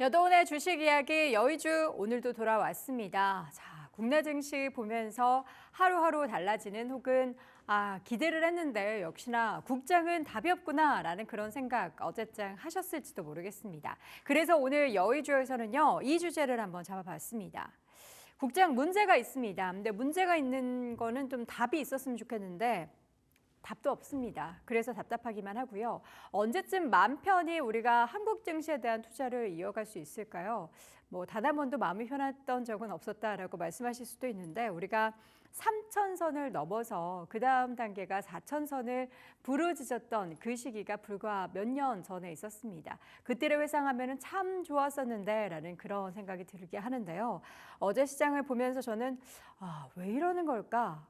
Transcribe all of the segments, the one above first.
여도은의 주식 이야기 여의주 오늘도 돌아왔습니다. 자, 국내 증시 보면서 하루하루 달라지는 혹은 기대를 했는데 역시나 국장은 답이 없구나라는 그런 생각 어제장 하셨을지도 모르겠습니다. 그래서 오늘 여의주에서는요, 이 주제를 한번 잡아봤습니다. 국장 문제가 있습니다. 근데 문제가 있는 거는 좀 답이 있었으면 좋겠는데 답도 없습니다. 그래서 답답하기만 하고요. 언제쯤 마음 편히 우리가 한국 증시에 대한 투자를 이어갈 수 있을까요? 뭐 단 한 번도 마음이 편했던 적은 없었다라고 말씀하실 수도 있는데 우리가 3천선을 넘어서 그 다음 단계가 4천선을 부르짖었던 그 시기가 불과 몇 년 전에 있었습니다. 그때를 회상하면 참 좋았었는데 라는 그런 생각이 들게 하는데요. 어제 시장을 보면서 저는 왜 이러는 걸까?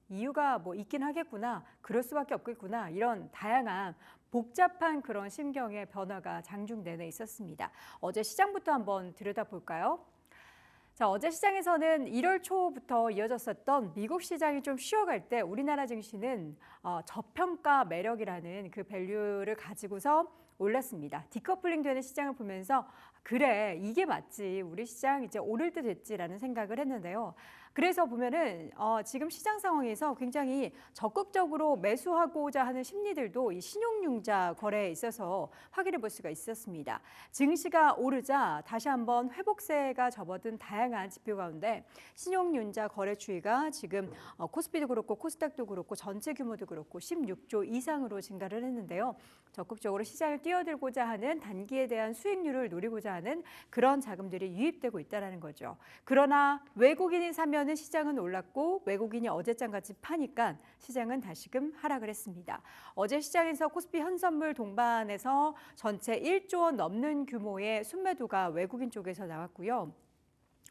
이유가 뭐 있긴 하겠구나. 그럴 수밖에 없겠구나. 이런 다양한 복잡한 그런 심경의 변화가 장중 내내 있었습니다. 어제 시장부터 한번 들여다볼까요? 자, 어제 시장에서는 1월 초부터 이어졌었던 미국 시장이 좀 쉬어갈 때 우리나라 증시는 저평가 매력이라는 그 밸류를 가지고서 올랐습니다. 디커플링 되는 시장을 보면서 그래, 이게 맞지. 우리 시장 이제 오를 때 됐지라는 생각을 했는데요. 그래서 보면은 지금 시장 상황에서 굉장히 적극적으로 매수하고자 하는 심리들도 이 신용융자 거래에 있어서 확인해 볼 수가 있었습니다. 증시가 오르자 다시 한번 회복세가 접어든 다양한 지표 가운데 신용융자 거래 추이가 지금 코스피도 그렇고 코스닥도 그렇고 전체 규모도 그렇고 16조 이상으로 증가를 했는데요. 적극적으로 시장을 뛰어들고자 하는 단기에 대한 수익률을 노리고자 하는 그런 자금들이 유입되고 있다는 거죠. 그러나 외국인이 사면은 시장은 올랐고 외국인이 어제장같이 파니까 시장은 다시금 하락을 했습니다. 어제 시장에서 코스피 현선물 동반에서 전체 1조 원 넘는 규모의 순매도가 외국인 쪽에서 나왔고요.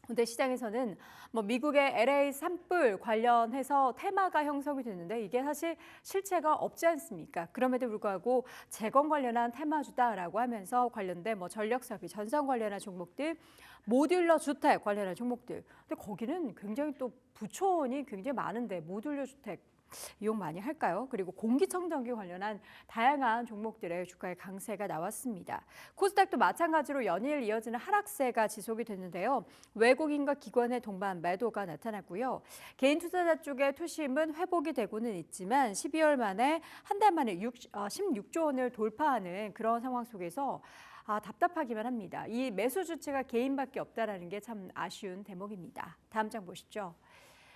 근데 시장에서는 뭐 미국의 LA 산불 관련해서 테마가 형성이 됐는데 이게 사실 실체가 없지 않습니까? 그럼에도 불구하고 재건 관련한 테마주다라고 하면서 관련된 뭐 전력설비, 전선 관련한 종목들, 모듈러 주택 관련한 종목들. 근데 거기는 굉장히 또 부촌이 굉장히 많은데 모듈러 주택 이용 많이 할까요? 그리고 공기청정기 관련한 다양한 종목들의 주가의 강세가 나왔습니다. 코스닥도 마찬가지로 연일 이어지는 하락세가 지속이 됐는데요. 외국인과 기관의 동반 매도가 나타났고요. 개인 투자자 쪽의 투심은 회복이 되고는 있지만 12월 만에 한 달 만에 16조 원을 돌파하는 그런 상황 속에서 답답하기만 합니다. 이 매수 주체가 개인밖에 없다는 게 참 아쉬운 대목입니다. 다음 장 보시죠.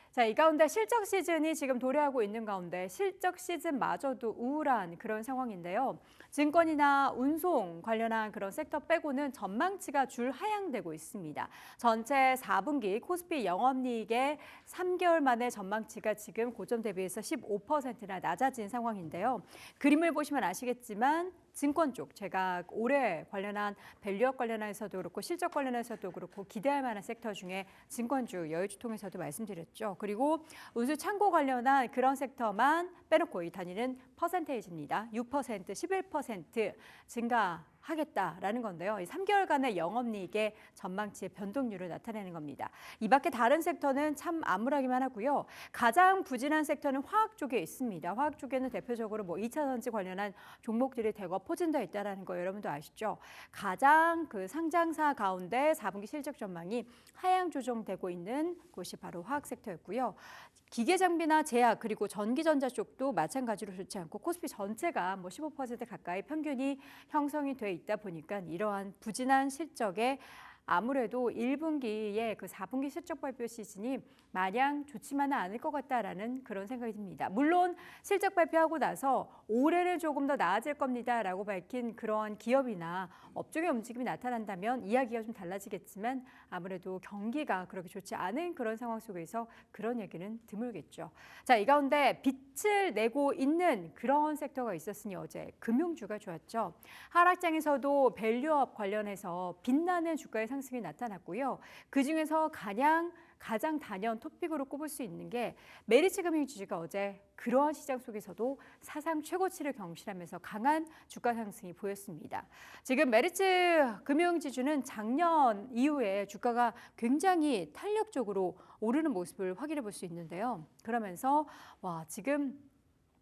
자, 이 가운데 실적 시즌이 지금 도래하고 있는 가운데 실적 시즌마저도 우울한 그런 상황인데요. 증권이나 운송 관련한 그런 섹터 빼고는 전망치가 줄 하향되고 있습니다. 전체 4분기 코스피 영업이익의 3개월 만에 전망치가 지금 고점 대비해서 15%나 낮아진 상황인데요. 그림을 보시면 아시겠지만 증권 쪽 제가 올해 관련한 밸류업 관련해서도 그렇고 실적 관련해서도 그렇고 기대할 만한 섹터 중에 증권주 여의주 통해서도 말씀드렸죠. 그리고 운수 창고 관련한 그런 섹터만 빼놓고 이 단위는 퍼센테이지입니다. 6%, 11% 증가하겠다라는 건데요. 이 3개월간의 영업이익의 전망치의 변동률을 나타내는 겁니다. 이 밖에 다른 섹터는 참 암울하기만 하고요. 가장 부진한 섹터는 화학 쪽에 있습니다. 화학 쪽에는 대표적으로 뭐 2차 전지 관련한 종목들이 대거 포진되어 있다는 거 여러분도 아시죠? 가장 그 상장사 가운데 4분기 실적 전망이 하향 조정되고 있는 곳이 바로 화학 섹터였고요. 기계 장비나 제약 그리고 전기전자 쪽도 마찬가지로 좋지 않고 코스피 전체가 뭐 15% 가까이 평균이 형성이 돼 있다 보니까 이러한 부진한 실적에 아무래도 1분기에 그 4분기 실적 발표 시즌이 마냥 좋지만은 않을 것 같다라는 그런 생각이 듭니다. 물론 실적 발표하고 나서 올해는 조금 더 나아질 겁니다라고 밝힌 그런 기업이나 업종의 움직임이 나타난다면 이야기가 좀 달라지겠지만 아무래도 경기가 그렇게 좋지 않은 그런 상황 속에서 그런 얘기는 드물겠죠. 자, 이 가운데 빛을 내고 있는 그런 섹터가 있었으니 어제 금융주가 좋았죠. 하락장에서도 밸류업 관련해서 빛나는 주가의 상승이 나타났고요. 그중에서 가장 단연 토픽으로 꼽을 수 있는 게 메리츠 금융지주가 어제 그러한 시장 속에서도 사상 최고치를 경신하면서 강한 주가 상승이 보였습니다. 지금 메리츠 금융지주는 작년 이후에 주가가 굉장히 탄력적으로 오르는 모습을 확인해 볼 수 있는데요. 그러면서 지금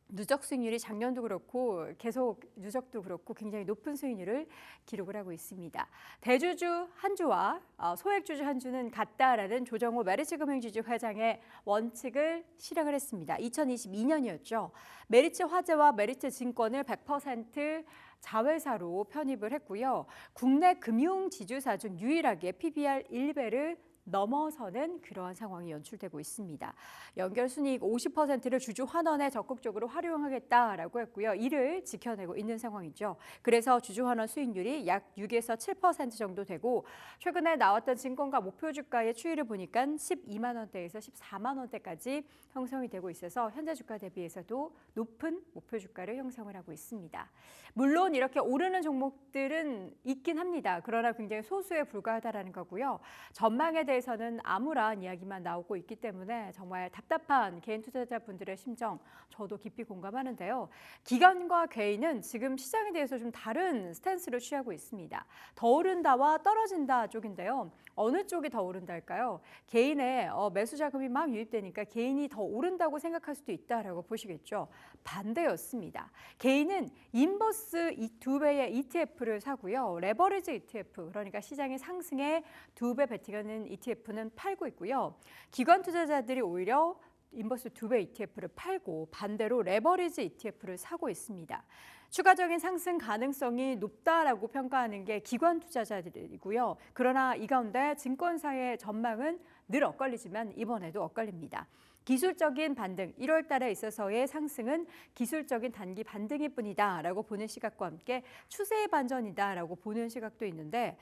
누적 수익률이 작년도 그렇고 계속 누적도 그렇고 굉장히 높은 수익률을 기록을 하고 있습니다. 대주주 한 주와 소액주주 한 주는 같다라는 조정호 메리츠금융지주 회장의 원칙을 실행을 했습니다. 2022년이었죠. 메리츠 화재와 메리츠 증권을 100% 자회사로 편입을 했고요. 국내 금융 지주사 중 유일하게 PBR 1배를 넘어서는 그러한 상황이 연출되고 있습니다. 연결 순이익 50%를 주주 환원에 적극적으로 활용하겠다라고 했고요. 이를 지켜내고 있는 상황이죠. 그래서 주주 환원 수익률이 약 6에서 7% 정도 되고 최근에 나왔던 증권가 목표 주가의 추이를 보니까 12만 원대에서 14만 원대까지 형성이 되고 있어서 현재 주가 대비해서도 높은 목표 주가를 형성을 하고 있습니다. 물론 이렇게 오르는 종목들은 있긴 합니다. 그러나 굉장히 소수에 불과하다라는 거고요. 전망에 대해서는 암울한 이야기만 나오고 있기 때문에 정말 답답한 개인 투자자분들의 심정 저도 깊이 공감하는데요. 기관과 개인은 지금 시장에 대해서 좀 다른 스탠스를 취하고 있습니다. 더 오른다와 떨어진다 쪽인데요. 어느 쪽이 더 오른달까요? 개인의 매수 자금이 막 유입되니까 개인이 더 오른다고 생각할 수도 있다라고 보시겠죠. 반대였습니다. 개인은 인버스 2배의 ETF를 사고요. 레버리지 ETF, 그러니까 시장의 상승에 2배 베팅하는 ETF는 팔고 있고요. 기관 투자자들이 오히려 인버스 2배 ETF를 팔고 반대로 레버리지 ETF를 사고 있습니다. 추가적인 상승 가능성이 높다라고 평가하는 게 기관 투자자들이고요. 그러나 이 가운데 증권사의 전망은 늘 엇갈리지만 이번에도 엇갈립니다. 기술적인 반등, 1월 달에 있어서의 상승은 기술적인 단기 반등일 뿐이다라고 보는 시각과 함께 추세의 반전이다라고 보는 시각도 있는데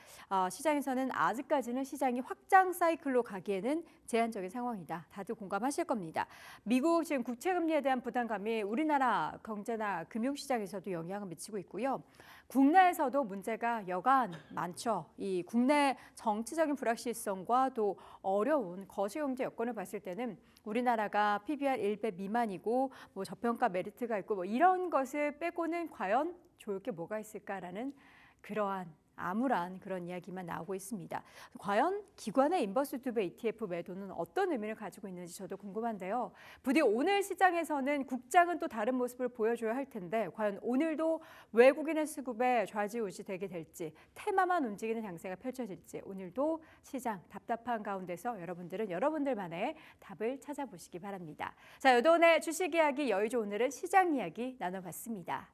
시장에서는 아직까지는 시장이 확장 사이클로 가기에는 제한적인 상황이다. 다들 공감하실 겁니다. 미국 지금 국채금리에 대한 부담감이 우리나라 경제나 금융시장에서도 영향을 미치고 있고요. 국내에서도 문제가 여간 많죠. 이 국내 정치적인 불확실성과 또 어려운 거시경제 여건을 봤을 때는 우리나라가 PBR 1배 미만이고 뭐 저평가 메리트가 있고 뭐 이런 것을 빼고는 과연 좋을 게 뭐가 있을까라는 그러한 암울한 그런 이야기만 나오고 있습니다. 과연 기관의 인버스 2배 ETF 매도는 어떤 의미를 가지고 있는지 저도 궁금한데요. 부디 오늘 시장에서는 국장은 또 다른 모습을 보여줘야 할 텐데 과연 오늘도 외국인의 수급에 좌지우지 되게 될지 테마만 움직이는 양세가 펼쳐질지 오늘도 시장 답답한 가운데서 여러분들은 여러분들만의 답을 찾아보시기 바랍니다. 자, 여돈의 주식 이야기 여의주 오늘은 시장 이야기 나눠봤습니다.